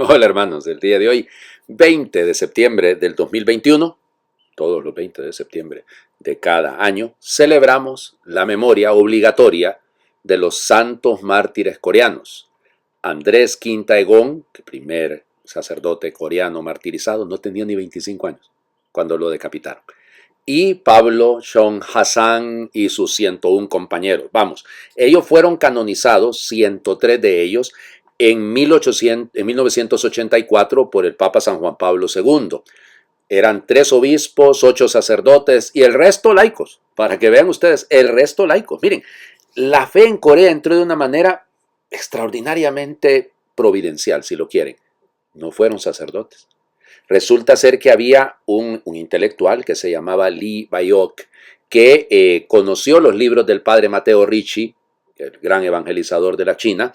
Hola hermanos, el día de hoy, 20 de septiembre del 2021, todos los 20 de septiembre de cada año, celebramos la memoria obligatoria de los santos mártires coreanos. Andrés Quintaegón, el primer sacerdote coreano martirizado, no tenía ni 25 años cuando lo decapitaron. Y Pablo Shon Hassan y sus 101 compañeros. Vamos, ellos fueron canonizados, 103 de ellos, en 1984 por el Papa San Juan Pablo II. Eran 3 obispos, 8 sacerdotes y el resto laicos. Para que vean ustedes, el resto laicos. Miren, la fe en Corea entró de una manera extraordinariamente providencial, si lo quieren. No fueron sacerdotes. Resulta ser que había un intelectual que se llamaba Lee Bayok, que conoció los libros del padre Matteo Ricci, el gran evangelizador de la China,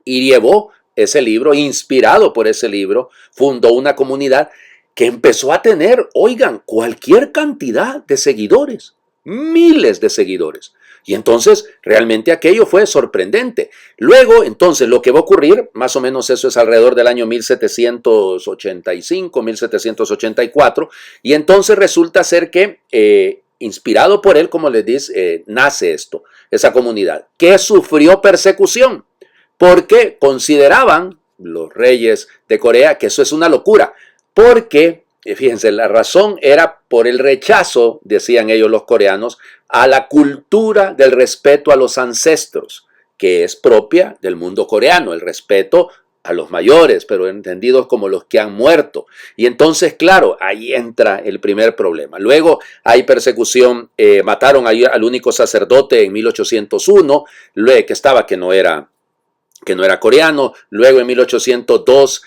y llevó ese libro, inspirado por ese libro, fundó una comunidad que empezó a tener, oigan, cualquier cantidad de seguidores, miles de seguidores. Y entonces realmente aquello fue sorprendente. Luego, entonces, lo que va a ocurrir, más o menos eso es alrededor del año 1785, 1784, y entonces resulta ser que, inspirado por él, como les dice, nace esto, esa comunidad, que sufrió persecución, porque consideraban los reyes de Corea que eso es una locura, porque, fíjense, la razón era por el rechazo, decían ellos los coreanos, a la cultura del respeto a los ancestros, que es propia del mundo coreano, el respeto a los mayores, pero entendidos como los que han muerto. Y entonces, claro, ahí entra el primer problema. Luego hay persecución, mataron al único sacerdote en 1801, que no era coreano. Luego en 1802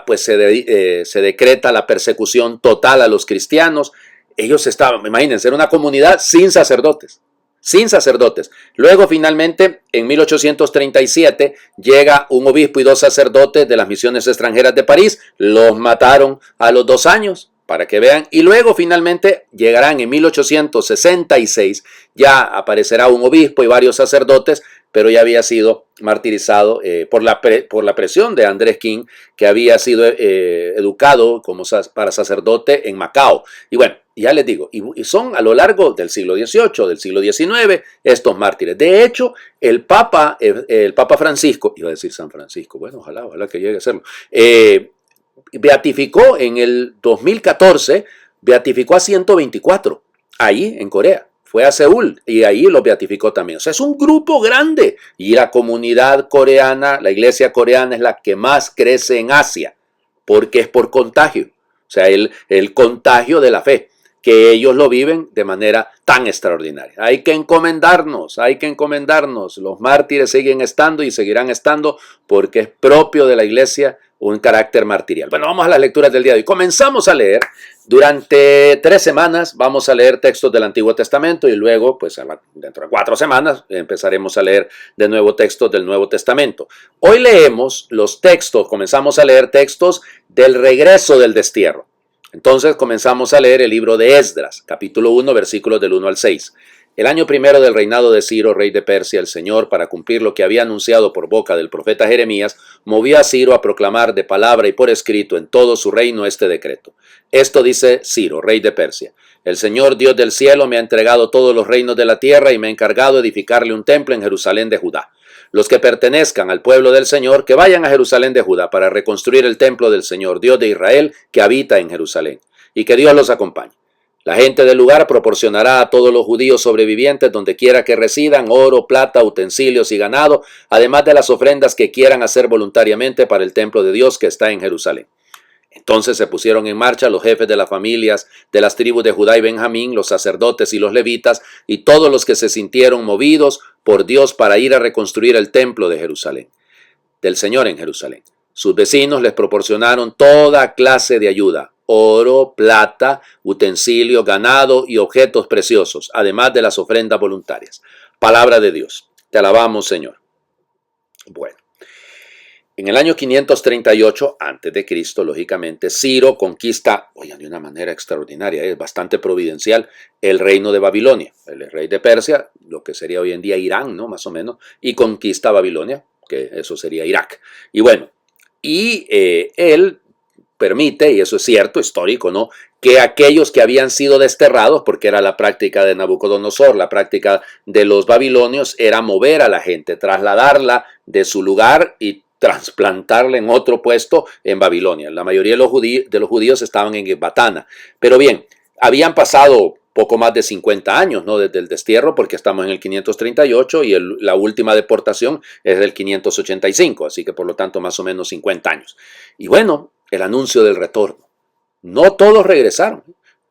pues se decreta la persecución total a los cristianos. Ellos estaban, imagínense, era una comunidad sin sacerdotes. Sin sacerdotes. Luego finalmente en 1837 llega un obispo y 2 sacerdotes de las misiones extranjeras de París. Los mataron a los 2 años. Para que vean, y luego finalmente llegarán en 1866, ya aparecerá un obispo y varios sacerdotes, pero ya había sido martirizado por la presión de Andrés King, que había sido educado para sacerdote en Macao. Y bueno, ya les digo, y son a lo largo del siglo XVIII, del siglo XIX, estos mártires. De hecho, el Papa Francisco, iba a decir San Francisco, bueno, ojalá que llegue a serlo, beatificó en el 2014, beatificó a 124, ahí en Corea. Fue a Seúl y ahí lo beatificó también. O sea, es un grupo grande. Y la comunidad coreana, la iglesia coreana es la que más crece en Asia, porque es por contagio. O sea, el contagio de la fe, que ellos lo viven de manera tan extraordinaria. Hay que encomendarnos. Los mártires siguen estando y seguirán estando porque es propio de la iglesia un carácter martirial. Bueno, vamos a las lecturas del día de hoy. Comenzamos a leer. Durante 3 semanas vamos a leer textos del Antiguo Testamento y luego, pues dentro de 4 semanas, empezaremos a leer de nuevo textos del Nuevo Testamento. Hoy leemos los textos, comenzamos a leer textos del regreso del destierro. Entonces comenzamos a leer el libro de Esdras, capítulo 1, versículos del 1 al 6. El año primero del reinado de Ciro, rey de Persia, el Señor, para cumplir lo que había anunciado por boca del profeta Jeremías, movió a Ciro a proclamar de palabra y por escrito en todo su reino este decreto. Esto dice Ciro, rey de Persia: el Señor Dios del cielo me ha entregado todos los reinos de la tierra y me ha encargado edificarle un templo en Jerusalén de Judá. Los que pertenezcan al pueblo del Señor, que vayan a Jerusalén de Judá para reconstruir el templo del Señor Dios de Israel, que habita en Jerusalén. Y que Dios los acompañe. La gente del lugar proporcionará a todos los judíos sobrevivientes, donde quiera que residan, oro, plata, utensilios y ganado, además de las ofrendas que quieran hacer voluntariamente para el templo de Dios que está en Jerusalén. Entonces se pusieron en marcha los jefes de las familias de las tribus de Judá y Benjamín, los sacerdotes y los levitas, y todos los que se sintieron movidos por Dios para ir a reconstruir el templo de Jerusalén, del Señor en Jerusalén. Sus vecinos les proporcionaron toda clase de ayuda: oro, plata, utensilios, ganado y objetos preciosos, además de las ofrendas voluntarias. Palabra de Dios. Te alabamos, Señor. Bueno, en el año 538 a.C., lógicamente, Ciro conquista, oigan, de una manera extraordinaria, es bastante providencial, el reino de Babilonia. Él es rey de Persia, lo que sería hoy en día Irán, ¿no? Más o menos, y conquista Babilonia, que eso sería Irak. Y bueno, Y él permite, y eso es cierto, histórico, ¿no?, que aquellos que habían sido desterrados, porque era la práctica de Nabucodonosor, la práctica de los babilonios, era mover a la gente, trasladarla de su lugar y trasplantarla en otro puesto en Babilonia. La mayoría de los judíos estaban en Ecbatana. Pero bien, habían pasado poco más de 50 años, ¿no?, desde el destierro, porque estamos en el 538 y la última deportación es del 585, así que por lo tanto más o menos 50 años. Y bueno, el anuncio del retorno. No todos regresaron.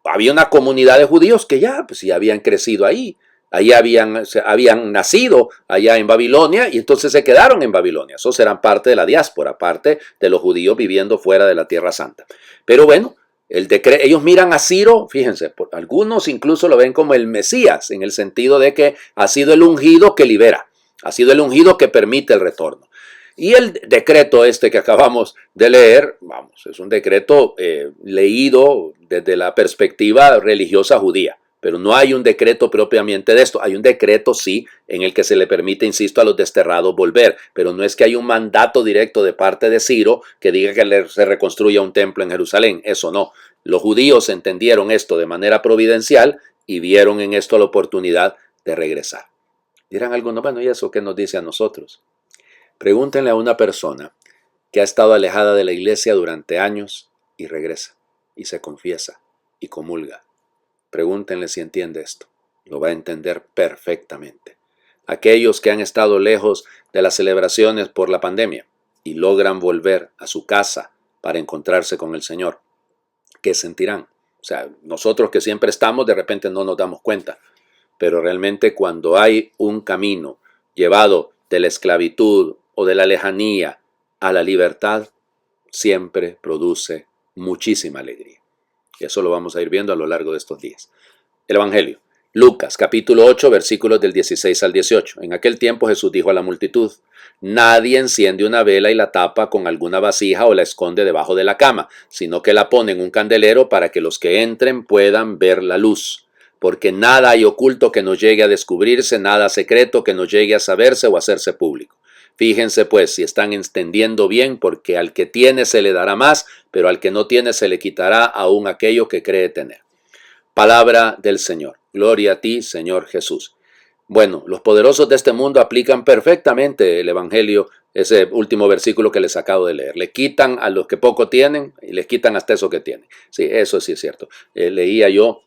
Había una comunidad de judíos que ya habían crecido ahí. Ahí habían nacido allá en Babilonia y entonces se quedaron en Babilonia. Esos eran parte de la diáspora, parte de los judíos viviendo fuera de la Tierra Santa. Pero bueno, ellos miran a Ciro, fíjense, algunos incluso lo ven como el Mesías, en el sentido de que ha sido el ungido que libera, ha sido el ungido que permite el retorno. Y el decreto este que acabamos de leer, vamos, es un decreto leído desde la perspectiva religiosa judía, pero no hay un decreto propiamente de esto. Hay un decreto, sí, en el que se le permite, insisto, a los desterrados volver, pero no es que hay un mandato directo de parte de Ciro que diga que se reconstruya un templo en Jerusalén. Eso no. Los judíos entendieron esto de manera providencial y vieron en esto la oportunidad de regresar. Dirán algunos, bueno, ¿y eso qué nos dice a nosotros? Pregúntenle a una persona que ha estado alejada de la iglesia durante años y regresa, y se confiesa, y comulga. Pregúntenle si entiende esto. Lo va a entender perfectamente. Aquellos que han estado lejos de las celebraciones por la pandemia y logran volver a su casa para encontrarse con el Señor, ¿qué sentirán? O sea, nosotros que siempre estamos, de repente no nos damos cuenta, pero realmente cuando hay un camino llevado de la esclavitud o de la lejanía a la libertad, siempre produce muchísima alegría. Y eso lo vamos a ir viendo a lo largo de estos días. El Evangelio. Lucas, capítulo 8, versículos del 16 al 18. En aquel tiempo Jesús dijo a la multitud: nadie enciende una vela y la tapa con alguna vasija o la esconde debajo de la cama, sino que la pone en un candelero para que los que entren puedan ver la luz. Porque nada hay oculto que no llegue a descubrirse, nada secreto que no llegue a saberse o a hacerse público. Fíjense pues si están entendiendo bien, porque al que tiene se le dará más, pero al que no tiene se le quitará aún aquello que cree tener. Palabra del Señor. Gloria a ti, Señor Jesús. Bueno, los poderosos de este mundo aplican perfectamente el Evangelio, ese último versículo que les acabo de leer. Le quitan a los que poco tienen y les quitan hasta eso que tienen. Sí, eso sí es cierto. Leía yo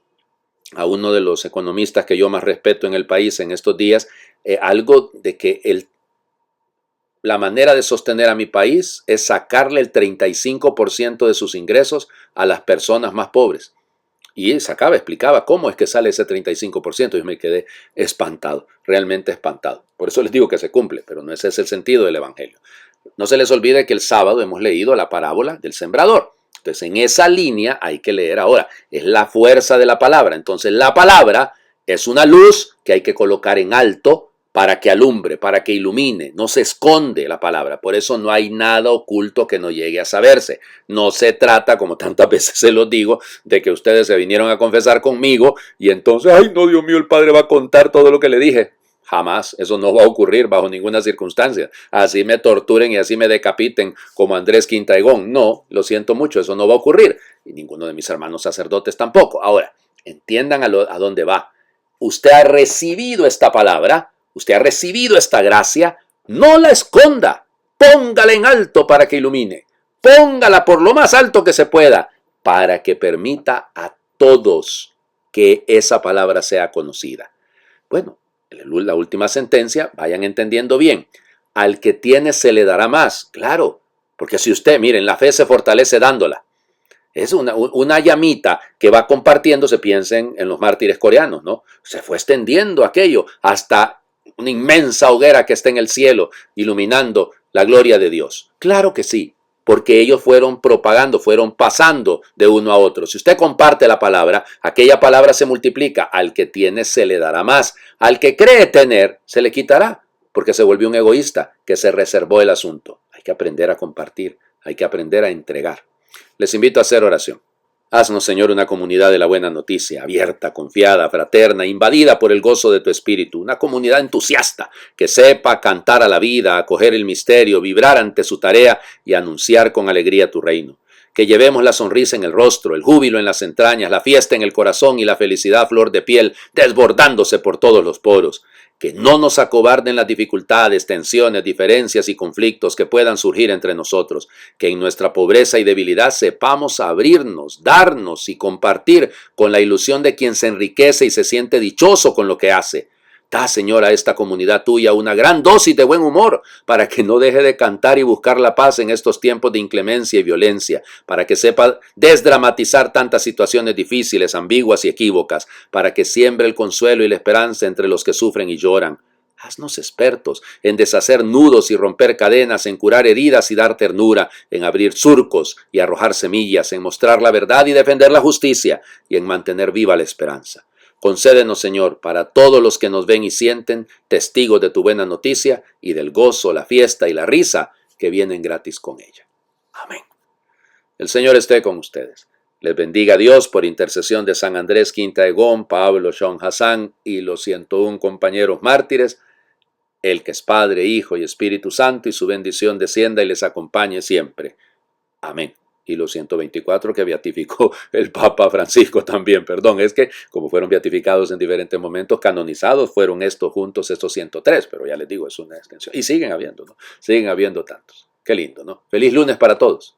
a uno de los economistas que yo más respeto en el país en estos días, algo de que la manera de sostener a mi país es sacarle el 35% de sus ingresos a las personas más pobres. Y explicaba cómo es que sale ese 35%. Y me quedé espantado, realmente espantado. Por eso les digo que se cumple, pero no ese es el sentido del Evangelio. No se les olvide que el sábado hemos leído la parábola del sembrador. Entonces, en esa línea hay que leer ahora. Es la fuerza de la palabra. Entonces, la palabra es una luz que hay que colocar en alto para que alumbre, para que ilumine. No se esconde la palabra. Por eso no hay nada oculto que no llegue a saberse. No se trata, como tantas veces se los digo, de que ustedes se vinieron a confesar conmigo y entonces, ay, no, Dios mío, el Padre va a contar todo lo que le dije. Jamás, eso no va a ocurrir bajo ninguna circunstancia. Así me torturen y así me decapiten como Andrés Quintaegón. No, lo siento mucho, eso no va a ocurrir. Y ninguno de mis hermanos sacerdotes tampoco. Ahora, entiendan a dónde va. Usted ha recibido esta palabra, usted ha recibido esta gracia, no la esconda. Póngala en alto para que ilumine. Póngala por lo más alto que se pueda para que permita a todos que esa palabra sea conocida. Bueno, la última sentencia, vayan entendiendo bien. Al que tiene se le dará más, claro, porque si usted, miren, la fe se fortalece dándola. Es una llamita que va compartiéndose, piensen en los mártires coreanos, ¿no? Se fue extendiendo aquello hasta una inmensa hoguera que está en el cielo, iluminando la gloria de Dios. Claro que sí, porque ellos fueron propagando, fueron pasando de uno a otro. Si usted comparte la palabra, aquella palabra se multiplica. Al que tiene se le dará más. Al que cree tener, se le quitará, porque se volvió un egoísta que se reservó el asunto. Hay que aprender a compartir, hay que aprender a entregar. Les invito a hacer oración. Haznos, Señor, una comunidad de la buena noticia, abierta, confiada, fraterna, invadida por el gozo de tu espíritu, una comunidad entusiasta, que sepa cantar a la vida, acoger el misterio, vibrar ante su tarea y anunciar con alegría tu reino. Que llevemos la sonrisa en el rostro, el júbilo en las entrañas, la fiesta en el corazón y la felicidad a flor de piel, desbordándose por todos los poros. Que no nos acobarden las dificultades, tensiones, diferencias y conflictos que puedan surgir entre nosotros. Que en nuestra pobreza y debilidad sepamos abrirnos, darnos y compartir con la ilusión de quien se enriquece y se siente dichoso con lo que hace. Da, Señor, a esta comunidad tuya una gran dosis de buen humor para que no deje de cantar y buscar la paz en estos tiempos de inclemencia y violencia, para que sepa desdramatizar tantas situaciones difíciles, ambiguas y equívocas, para que siembre el consuelo y la esperanza entre los que sufren y lloran. Haznos expertos en deshacer nudos y romper cadenas, en curar heridas y dar ternura, en abrir surcos y arrojar semillas, en mostrar la verdad y defender la justicia, y en mantener viva la esperanza. Concédenos, Señor, para todos los que nos ven y sienten, testigos de tu buena noticia y del gozo, la fiesta y la risa que vienen gratis con ella. Amén. El Señor esté con ustedes. Les bendiga Dios por intercesión de San Andrés Quinta Egón, Pablo Sean Hassan y los 101 compañeros mártires, el que es Padre, Hijo y Espíritu Santo, y su bendición descienda y les acompañe siempre. Amén. Y los 124 que beatificó el Papa Francisco también, perdón, es que como fueron beatificados en diferentes momentos, canonizados fueron estos juntos, estos 103, pero ya les digo, es una extensión. Y siguen habiendo, ¿no? Siguen habiendo tantos. Qué lindo, ¿no? Feliz lunes para todos.